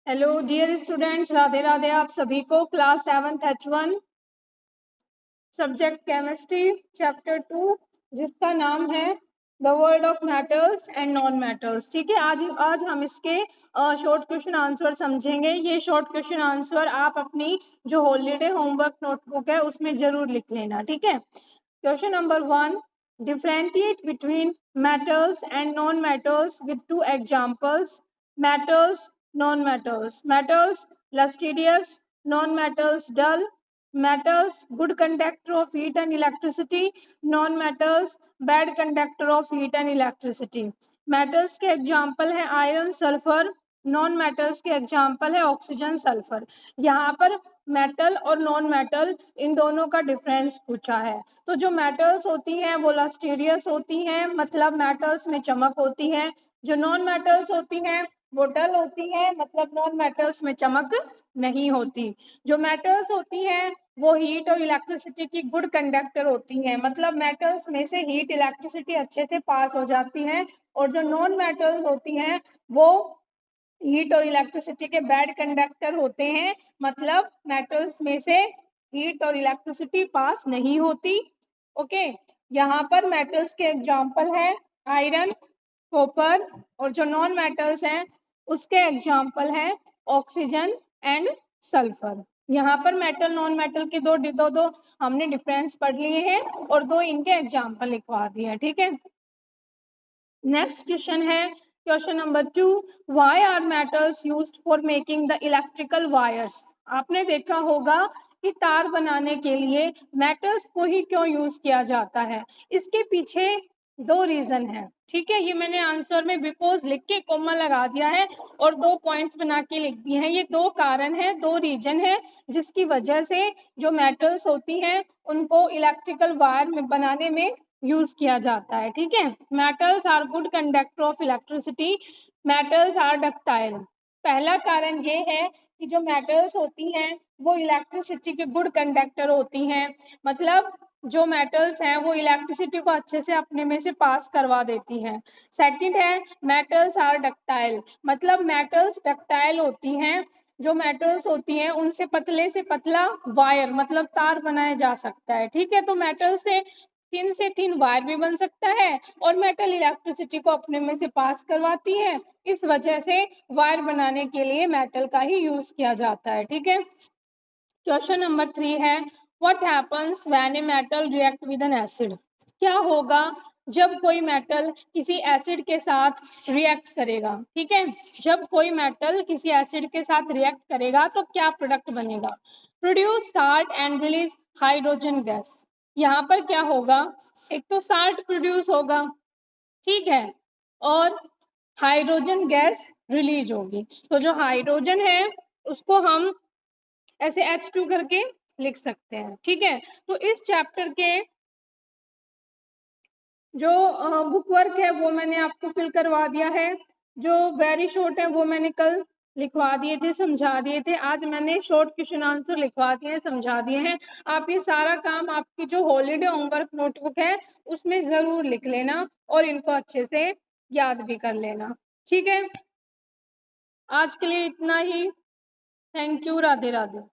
Hello dear students, Radhe Radhe आप सभी को। Class 7th H1 subject chemistry chapter 2 जिसका नाम है the world of matters and non metals. ठीक है, आज हम इसके शॉर्ट क्वेश्चन आंसर समझेंगे। ये शॉर्ट क्वेश्चन आंसर आप अपनी जो हॉलीडे होमवर्क नोटबुक है उसमें जरूर लिख लेना। ठीक है, question number 1, differentiate between matters and non metals with 2 examples. Matters, non-metals. Metals lustrous, non-metals dull. Metals good conductor of heat and electricity, non-metals bad conductor of heat and electricity. Metals के example है iron, sulphur. Non metals के example है oxygen, sulphur. यहाँ पर metal और non metal इन दोनों का difference पूछा है। तो जो मेटल्स होती हैं वो लस्टीरियस होती हैं, मतलब मेटल्स में चमक होती है। जो नॉन मेटल्स होती हैं वो डल होती है, मतलब नॉन मेटल्स में चमक नहीं होती। जो मेटल्स होती हैं वो हीट और इलेक्ट्रिसिटी की गुड कंडक्टर होती हैं, मतलब मेटल्स में से हीट इलेक्ट्रिसिटी अच्छे से पास हो जाती है। और जो नॉन मेटल्स होती हैं वो हीट और इलेक्ट्रिसिटी के बैड कंडक्टर होते हैं, मतलब मेटल्स में से हीट और इलेक्ट्रिसिटी पास नहीं होती। ओके, यहाँ पर मेटल्स के एग्जाम्पल है आयरन, कॉपर, और जो नॉन मेटल्स हैं उसके एग्जाम्पल है ऑक्सीजन एंड सल्फर। यहाँ पर मेटल नॉन मेटल के दो हमने डिफरेंस पढ़ लिए हैं और दो इनके एग्जाम्पल लिखवा दिए हैं। ठीक है, नेक्स्ट क्वेश्चन है question number 2, why are metals used for making the electrical wires. आपने देखा होगा कि तार बनाने के लिए मेटल्स को ही क्यों यूज किया जाता है। इसके पीछे दो रीजन है। ठीक है, ये मैंने आंसर में बिकॉज लिख के कॉमा लगा दिया है और दो पॉइंट्स बना के लिख दिए हैं। ये दो कारण है, दो रीजन है जिसकी वजह से जो मेटल्स होती हैं उनको इलेक्ट्रिकल वायर में बनाने में यूज किया जाता है। ठीक है, metals are good conductor of electricity, metals are ductile. पहला कारण ये है कि जो मेटल्स होती हैं वो इलेक्ट्रिसिटी के गुड कंडक्टर होती हैं, मतलब जो मेटल्स हैं वो इलेक्ट्रिसिटी को अच्छे से अपने में से पास करवा देती हैं। सेकंड है मेटल्स आर डक्टाइल, मतलब मेटल्स डक्टाइल होती हैं। जो मेटल्स होती हैं उनसे पतले से पतला वायर मतलब तार बनाया जा सकता है। ठीक है, तो मेटल से थिन वायर भी बन सकता है और मेटल इलेक्ट्रिसिटी को अपने में से पास करवाती है। इस वजह से वायर बनाने के लिए मेटल का ही यूज किया जाता है। ठीक है, क्वेश्चन नंबर 3 है what happens when a metal react with N acid. क्या होगा जब कोई मेटल किसी एसिड के साथ रिएक्ट करेगा। ठीक है, जब कोई मेटल किसी एसिड के साथ रिएक्ट करेगा तो क्या प्रोडक्ट बनेगा। Produce salt and release hydrogen gas. यहाँ पर क्या होगा, एक तो साल्ट प्रोड्यूस होगा, ठीक है, और हाइड्रोजन गैस रिलीज होगी। तो जो हाइड्रोजन है उसको हम ऐसे H2 करके लिख सकते हैं। ठीक है, तो इस चैप्टर के जो बुक वर्क है वो मैंने आपको फिल करवा दिया है। जो वेरी शॉर्ट है वो मैंने कल लिखवा दिए थे, समझा दिए थे। आज मैंने शॉर्ट क्वेश्चन आंसर लिखवा दिए हैं, समझा दिए हैं। आप ये सारा काम आपकी जो हॉलीडे होमवर्क नोटबुक है उसमें ज़रूर लिख लेना और इनको अच्छे से याद भी कर लेना। ठीक है, आज के लिए इतना ही। Thank you, Radhe Radhe.